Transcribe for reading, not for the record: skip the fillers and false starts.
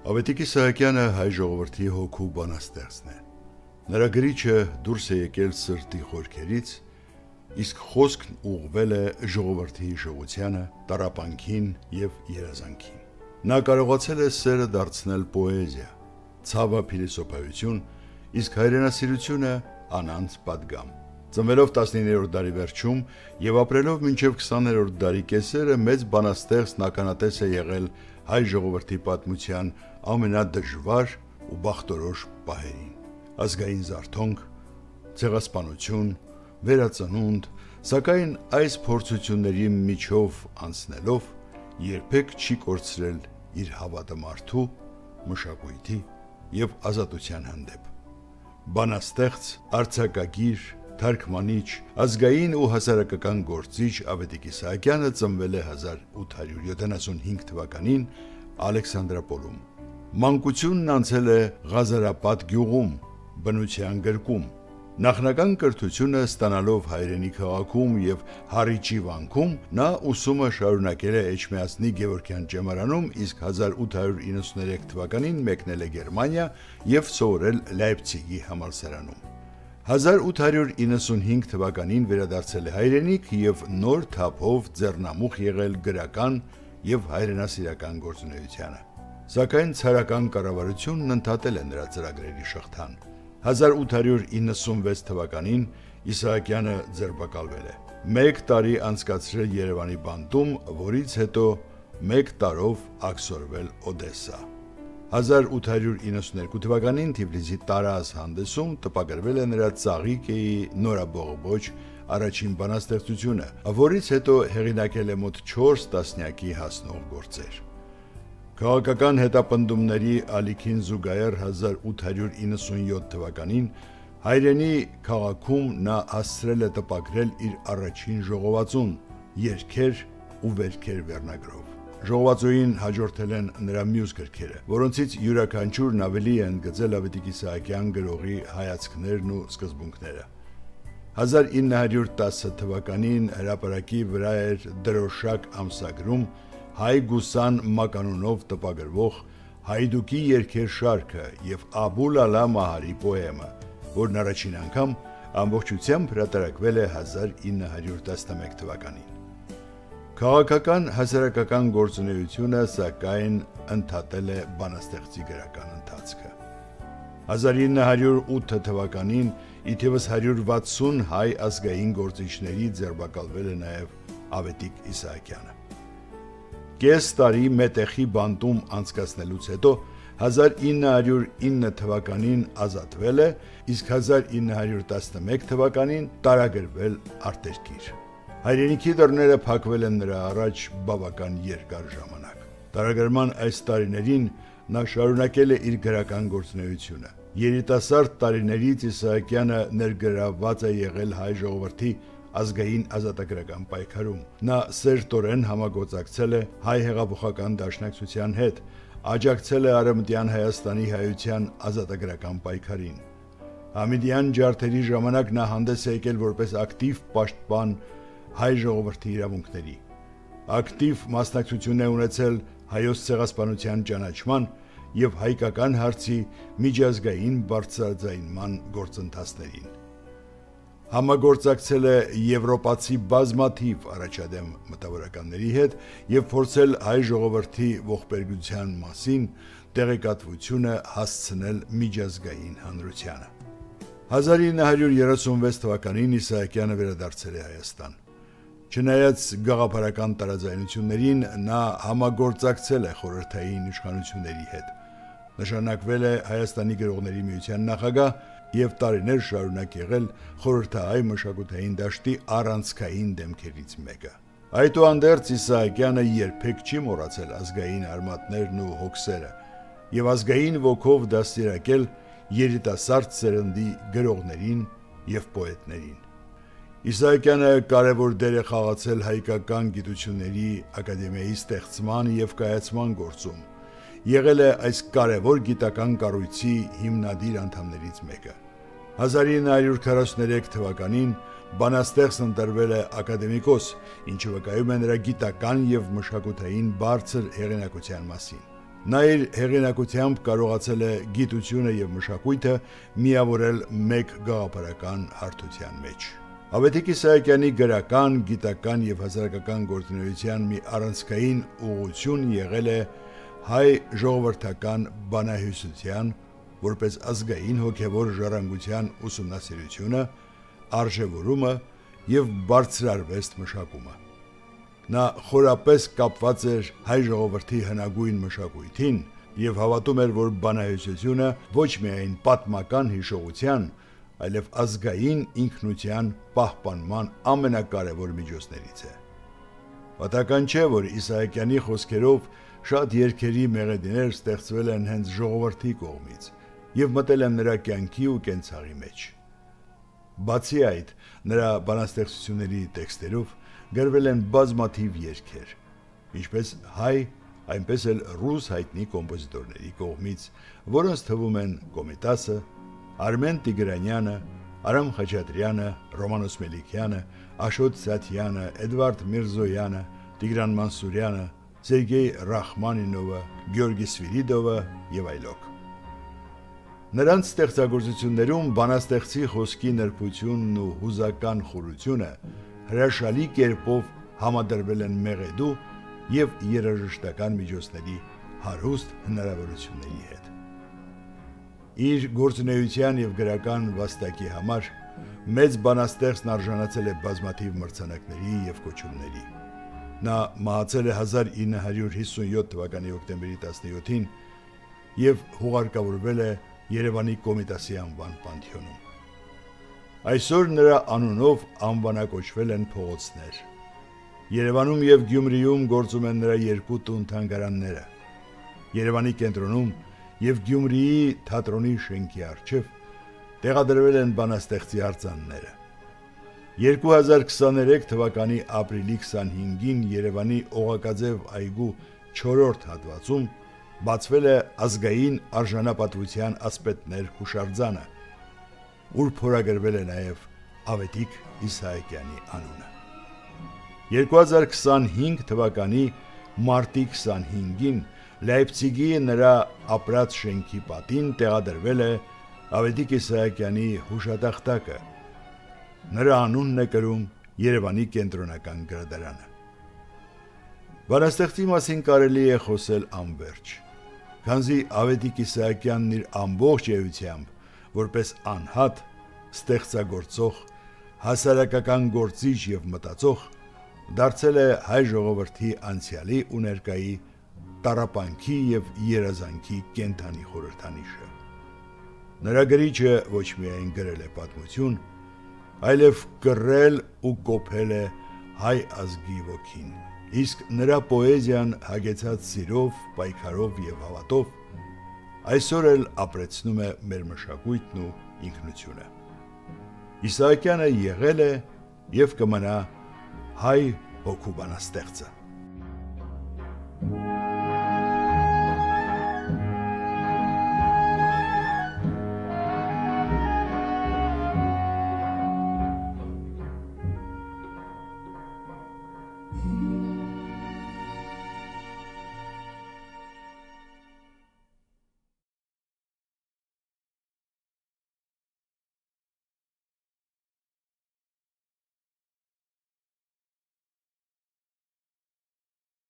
Ավետիք Իսահակյանը հայ ժողովրդի հոգու բանաստեղծն է։ Նրա գրիչը դուրս է եկել սրտի խորքերից, իսկ խոսքն ուղղվել է ժողովրդի հիշողությանը, տառապանքին եւ երազանքին։ Նա կարողացել է սերը դարձնել պոեզիա, ցավը փիլիսոփայություն, իսկ հայրենասիրությունը անանց պատգամ։ Ծնվելով 19-րդ դարի վերջում եւ ապրելով մինչեւ 20-րդ դարի կեսերը մեծ բանաստեղծն ականատես է եղել հայ ժողովրդի պատմության ամենադժվար ու բախտորոշ պահերին։ Ազգային զարթոնք, ցեղասպանություն, վերածնունդ, սակայն այս փորձությունների միջով անցնելով երբեք չի կորցրել իր հավատը մարդու, մշակույթի եւ ազատության հանդեպ։ Բանաստեղծ, արձակագիր, թարգմանիչ, ազգային ու հասարակական գործիչ Ավետիք Իսահակյանը ծնվել է 1875 թվականին Ալեքսանդրապոլում։ Մանկությունն անցել է Ղազարապատ գյուղում, բնության գրկում։ Նախնական կրթությունը ստանալով հայրենի քաղաքում եւ Հառիճի վանքում, նա ուսումը շարունակել է Էջմիածնի Գևորգյան ճեմարանում, իսկ 1893 թվականին մեկնել է Գերմանիա եւ սովորել Լայպցիգի համալսարանում։ 1895 թվականին վերադարձել է հայրենիք եւ նոր թափով ձեռնամուխ եղել գրական եւ հայրենասիրական գործունեությանը։ Սակայն ցարական կառավարությունն ընդհատել է նրա ծրագրերի շղթան։ 1896 թվականին Իսահակյանը ձերբակալվել է։ 1 տարի անցկացրել Երևանի բանտում, որից հետո 1 տարով աքսորվել Օդեսա։ 1892 թվականին Թիֆլիսի Տարազ հանդեսում տպագրվել է նրա Ծաղիկեի նորաբողբոջ առաջին բանաստեղծությունը, որից հետո հեղինակել է մոտ 4 տասնյակի հասնող գործեր։ Քաղաքական հետապնդումների ալիքին զուգահեռ 1897 թվականին հայրենի քաղաքում նա հասցրել է տպագրել իր առաջին ժողովածուն «Երգեր ու վերքեր» վերնագրով։ Ժողովածուին հաջորդել են նրա մյուս գրքերը, որոնցից յուրաքանչյուրն ավելի է ընդգծել Ավետիք Իսահակյան գրողի հայացքներն ու սկզբունքները։ 1910 թվականին հրապարակի վրա էր դրոշակ ամսագրում հայ գուսան մականունով տպագրվող Հայդուկի երգեր շարքը եւ Աբուլ Ալա Մահարի պոեմը, որն առաջին անգամ ամբողջությամբ հրատարակվել է 1911 թվականին։ Քաղաքական հասարակական գործունեությունը սակայն ընդհատել է բանաստեղծի գրական ընթացքը։ 1908 թվականին իթևս 160 հայ ազգային գործիչների ձերբակալվել է նաև Ավետիք Իսահակյանը։ Կես տարի Մետեխի բանտում անցկացնելուց հետո 1909 թվականին ազատվել է, իսկ 1911 թվականին տարագրվել արտերկիր։ Հայրենիքի դռները փակվել են նրա առաջ բավական երկար ժամանակ։ Տարագրման այս տարիներին նա շարունակել է իր գրական գործունեությունը։ Երիտասարդ տարիներից Իսահակյանը ներգրավված է եղել հայ ժողովրդի ազգային ազատագրական պայքարում։ Նա սերտորեն համագործակցել է հայ հեղափոխական դաշնակցության հետ, աջակցել է Արևմտյան Հայաստանի հայության ազատագրական պայքարին։ Համիդյան ջարդերի ժամանակ նա հանդես է եկել որպես ակտիվ պաշտպան հայ ժողովրդի իրավունքների։ Ակտիվ մասնակցություն է ունեցել հայոց ցեղասպանության ճանաչման եւ հայկական հարցի միջազգային բարձրաձայնման գործընթացներին։ Համագործակցել է եվրոպացի բազմաթիվ առաջադեմ մտավորականների հետ եւ փորձել հայ ժողովրդի ողբերգության մասին տեղեկատվությունը հասցնել միջազգային հանրությանը։ 1936 թվականին Իսահակյանը վերադարձել է Հայաստան։ Չնայած գաղափարական տարաձայնություններին, նա համագործակցել է խորհրդային իշխանությունների հետ։ Նշանակվել է Հայաստանի գրողների միության նախագահ եւ տարիներ շարունակ եղել խորհրդահայ մշակութային դաշտի առանցքային դեմքերից մեկը։ Այդուհանդերձ Իսահակյանը երբեք չի մոռացել ազգային արմատներն ու հոգսերը եւ ազգային ոգով դաստիարակել երիտասարդ սերնդի գրողներին եւ պոետներին։ Իսահակյանը կարևոր դեր է խաղացել հայկական գիտությունների ակադեմիայի ստեղծման եւ կայացման գործում։ Եղել է այս կարևոր գիտական կառույցի հիմնադիր անդամներից մեկը։ 1943 թվականին բանաստեղծն ընտրվել է ակադեմիկոս, ինչը վկայում է նրա գիտական եւ մշակութային բարձր հեղինակության մասին։ Նա իր հեղինակությամբ կարողացել է գիտությունը եւ մշակույթը միավորել մեկ գաղափարական հարթության մեջ։ Ավետիք Իսահակյանի գրական, գիտական եւ հասարակական գործունեության մի առանցքային ուղղություն եղել է հայ ժողովրդական բանահյուսության, որպես ազգային հոգեվոր ժառանգության ուսումնասիրությունը, արժևորումը եւ բարձրարվեստ մշակումը։ Նա խորապես կապված էր հայ ժողովրդի հնագույն մշակույթին եւ հավատում էր, որ բանահյուսությունը ոչ միայն պատմական հիշողության, այլև ազգային ինքնության պահպանման ամենակարևոր միջոցներից է։ Պատահական չէ, որ Իսահակյանի խոսքերով շատ երգերի մեղեդիներ ստեղծվել են հենց ժողովրդի կողմից եւ մտել են նրա կյանքի ու կենցաղի մեջ։ Բացի այդ, նրա բանաստեղծությունների տեքստերով գրվել են բազմաթիվ երգեր, ինչպես հայ, այնպես էլ ռուս հայտնի կոմպոզիտորների կողմից, որոնց թվում են Կոմիտասը, Արմեն Տիգրանյանը, Արամ Խաչատրյանը, Ռոմանոս Մելիքյանը, Աշոտ Սաթյանը, Էդվարդ Միրզոյանը, Տիգրան Մանսուրյանը, Սերգեյ Ռախմանինովը, Գյորգի Սվիրիդովը եւ այլոք։ Նրանց ստեղծագործություններում բանաստեղծի խոսքի նրբությունն ու հուզական խորությունը հրաշալի կերպով համադրվել են մեղեդու եւ երաժշտական միջոցների հարուստ հնարավորությունների հետ։ Իր գործունեության եւ գրական վաստակի համար մեծ բանաստեղծն արժանացել է բազմաթիվ մրցանակների եւ կոչումների։ Նա մահացել է 1957 թվականի հոկտեմբերի 17-ին եւ հուղարկավորվել է Երևանի Կոմիտասի անվան պանթեոնում։ Այսօր նրա անունով անվանակոչվել են փողոցներ։ Երևանում եւ Գյումրիում գործում են նրա երկու տուն-թանգարանները։ Երևանի կենտրոնում եւ Գյումրիի թատրոնի շենքի առջև տեղադրվել են բանաստեղծի արձանները։ 2023 թվականի ապրիլի 25-ին Երևանի Օղակաձև այգու 4-րդ հատվածում բացվել է ազգային արժանապատվության ասպետներ հուշարձանը, ուր փորագրվել է նաև Ավետիք Իսահակյանի անունը։ 2025 թվականի մարտի 25-ին Լայպցիգի նրա ապրած շենքի պատին տեղադրվել է Ավետիք Իսահակյանի հուշատախտակը։ Նրա անունն է կրում Երևանի կենտրոնական գրադարանը։ Բանաստեղծի մասին կարելի է խոսել անվերջ, քանզի Ավետիք Իսահակյանն իր ամբողջ էությամբ, որպես անհատ, ստեղծագործող, հասարակական գործիչ եւ մտածող, դարձել է հայ ժողովրդի անցյալի ու ներկայի տառապանքի եւ երազանքի կենթանի խորհրդանիշը։ Նրա գրիչը ոչ միայն գրել է պատմություն, այլև կռել ու կոփել է հայ ազգի ոգին, իսկ նրա պոեզիան հագեցած սիրով, պայքարով եւ հավատով այսօր էլ ապրեցնում է մեր մշակույթն ու ինքնությունը։ Իսահակյանը եղել է եւ կմնա հայ հոգու բանաստեղծը։